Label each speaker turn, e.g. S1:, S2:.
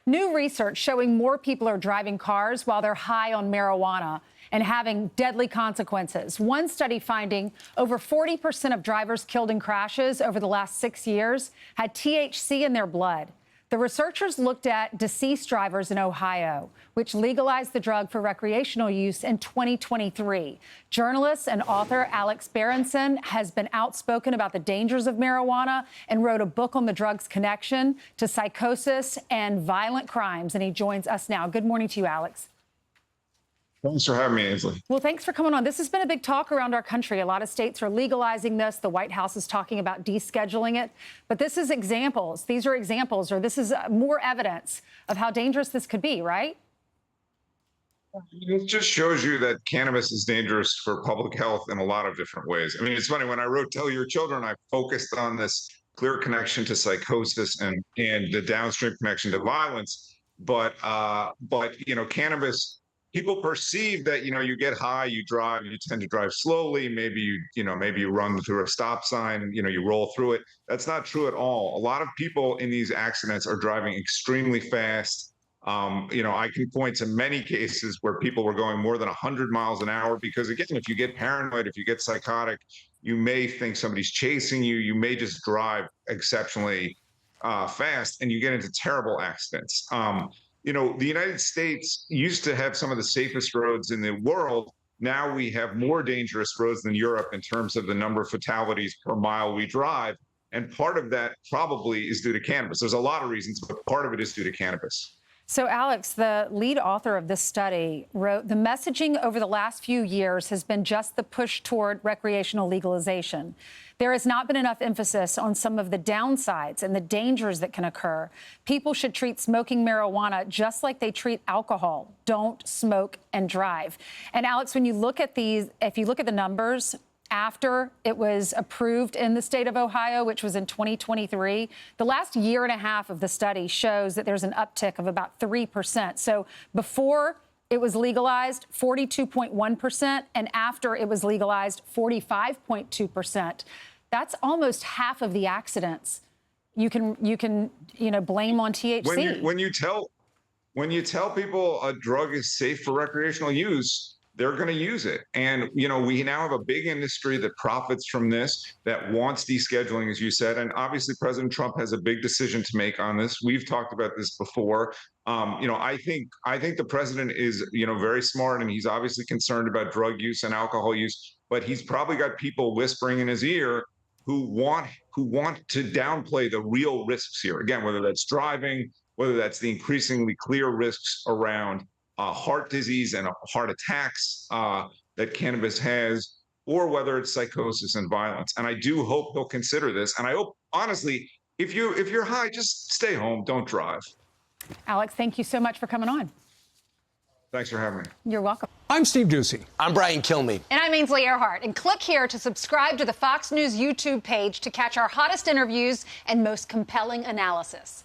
S1: New research showing more people are driving cars while they're high on marijuana and having deadly consequences. One study finding over 40% of drivers killed in crashes over the last 6 years had THC in their blood. The researchers looked at deceased drivers in Ohio, which legalized the drug for recreational use in 2023. Journalist and author Alex Berenson has been outspoken about the dangers of marijuana and wrote a book on the drug's connection to psychosis and violent crimes. And he joins us now. Good morning to you, Alex.
S2: Thanks for having me, Ainsley.
S1: Well, thanks for coming on. This has been a big talk around our country. A lot of states are legalizing this. The White House is talking about descheduling it. But this is examples. These are examples, or this is more evidence of how dangerous this could be, right?
S2: It just shows you that cannabis is dangerous for public health in a lot of different ways. I mean, it's funny, when I wrote Tell Your Children, I focused on this clear connection to psychosis and the downstream connection to violence. But you know, cannabis, people perceive that, you know, you get high, you drive, you tend to drive slowly. Maybe you run through a stop sign, you know, you roll through it. That's not true at all. A lot of people in these accidents are driving extremely fast. You know, I can point to many cases where people were going more than 100 miles an hour because, again, if you get paranoid, if you get psychotic, you may think somebody's chasing you. You may just drive exceptionally fast, and you get into terrible accidents. You know, the United States used to have some of the safest roads in the world. Now we have more dangerous roads than Europe in terms of the number of fatalities per mile we drive. And part of that probably is due to cannabis. There's a lot of reasons, but part of it is due to cannabis.
S1: So, Alex, the lead author of this study wrote, the messaging over the last few years has been just the push toward recreational legalization. There has not been enough emphasis on some of the downsides and the dangers that can occur. People should treat smoking marijuana just like they treat alcohol. Don't smoke and drive. And, Alex, when you look at these, if you look at the numbers, after it was approved in the state of Ohio, which was in 2023, the last year and a half of the study shows that there's an uptick of about 3%. So before it was legalized, 42.1%, and after it was legalized, 45.2%. That's almost half of the accidents you can blame on THC.
S2: When you tell people a drug is safe for recreational use, they're going to use it. And, you know, we now have a big industry that profits from this, that wants descheduling, as you said. And obviously, President Trump has a big decision to make on this. We've talked about this before. You know, I think the president is, you know, very smart, and he's obviously concerned about drug use and alcohol use. But he's probably got people whispering in his ear who want to downplay the real risks here. Again, whether that's driving, whether that's the increasingly clear risks around heart disease and heart attacks that cannabis has, or whether it's psychosis and violence. And I do hope he'll consider this. And I hope, honestly, if you're high, just stay home, don't drive.
S1: Alex, thank you so much for coming on.
S2: Thanks for having me.
S1: You're welcome.
S3: I'm Steve Ducey.
S4: I'm Brian Kilmeade.
S5: And I'm Ainsley Earhart. And click here to subscribe to the Fox News YouTube page to catch our hottest interviews and most compelling analysis.